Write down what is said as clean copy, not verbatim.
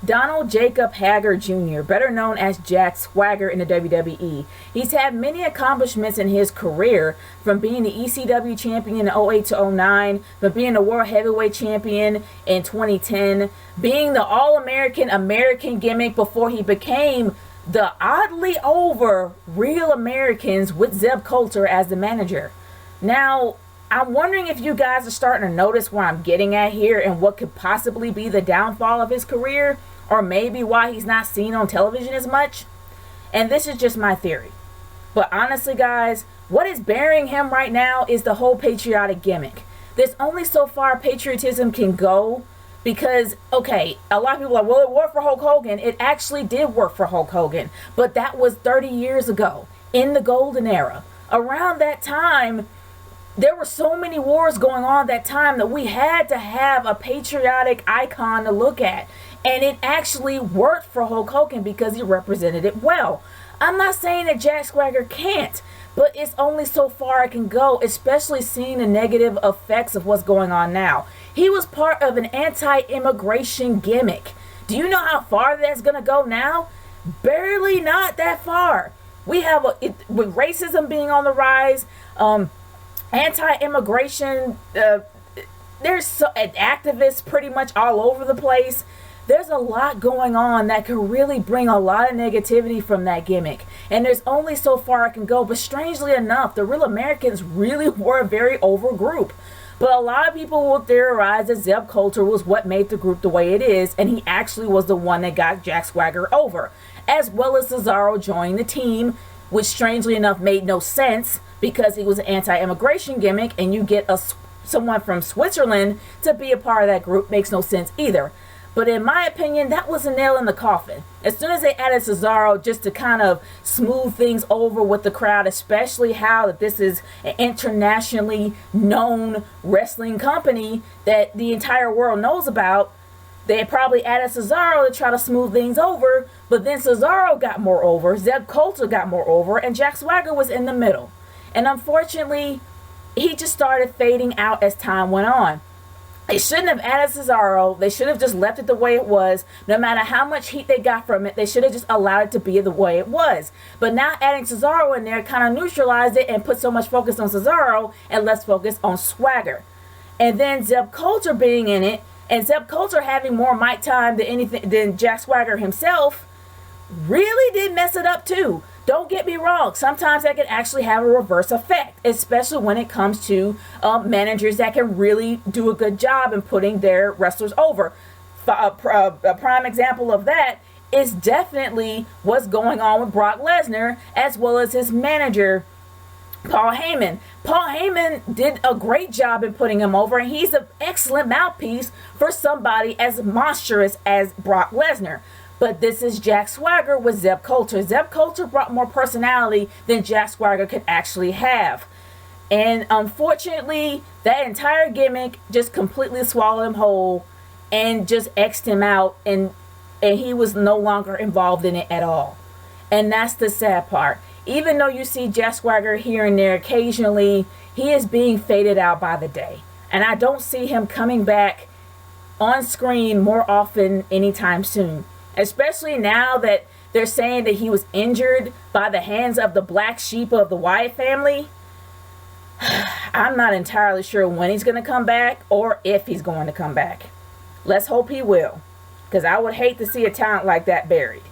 Donald Jacob Hager Jr., better known as Jack Swagger in the WWE. He's had many accomplishments in his career, from being the ECW champion in 08 to 09, from being the World Heavyweight Champion in 2010, being the All-American American gimmick before he became the oddly over Real Americans with Zeb Coulter as the manager. Now, I'm wondering if you guys are starting to notice where I'm getting at here and what could possibly be the downfall of his career, or maybe why he's not seen on television as much. And this is just my theory. But honestly, guys, what is burying him right now is the whole patriotic gimmick. There's only so far patriotism can go because, okay, a lot of people are like, well, it worked for Hulk Hogan. It actually did work for Hulk Hogan. But that was 30 years ago, in the golden era. Around that time, there were so many wars going on that time that we had to have a patriotic icon to look at. And it actually worked for Hulk Hogan because he represented it well. I'm not saying that Jack Swagger can't, but it's only so far it can go, especially seeing the negative effects of what's going on now. He was part of an anti-immigration gimmick. Do you know how far that's going to go now? Barely not that far. We have, with racism being on the rise, anti-immigration, there's activists pretty much all over the place. There's a lot going on that could really bring a lot of negativity from that gimmick. And there's only so far I can go. But strangely enough, the Real Americans really were a very over group. But a lot of people will theorize that Zeb Coulter was what made the group the way it is. And he actually was the one that got Jack Swagger over. As well as Cesaro joining the team, which strangely enough made no sense because he was an anti-immigration gimmick. And you get someone from Switzerland to be a part of that group makes no sense either. But in my opinion, that was a nail in the coffin. As soon as they added Cesaro just to kind of smooth things over with the crowd, especially how that this is an internationally known wrestling company that the entire world knows about, they probably added Cesaro to try to smooth things over. But then Cesaro got more over, Zeb Coulter got more over, and Jack Swagger was in the middle. And unfortunately, he just started fading out as time went on. They shouldn't have added Cesaro. They should have just left it the way it was. No matter how much heat they got from it, they should have just allowed it to be the way it was. But now adding Cesaro in there kind of neutralized it and put so much focus on Cesaro and less focus on Swagger. And then Zeb Coulter being in it, and Zeb Coulter having more mic time than Jack Swagger himself, really did mess it up too. Don't get me wrong, sometimes that can actually have a reverse effect, especially when it comes to managers that can really do a good job in putting their wrestlers over. A prime example of that is definitely what's going on with Brock Lesnar, as well as his manager, Paul Heyman. Paul Heyman did a great job in putting him over, and he's an excellent mouthpiece for somebody as monstrous as Brock Lesnar. But this is Jack Swagger with Zeb Coulter. Zeb Coulter brought more personality than Jack Swagger could actually have. And unfortunately, that entire gimmick just completely swallowed him whole and just X'd him out, and he was no longer involved in it at all. And that's the sad part. Even though you see Jack Swagger here and there occasionally, he is being faded out by the day. And I don't see him coming back on screen more often anytime soon. Especially now that they're saying that he was injured by the hands of the black sheep of the Wyatt family. I'm not entirely sure when he's going to come back or if he's going to come back. Let's hope he will, because I would hate to see a talent like that buried.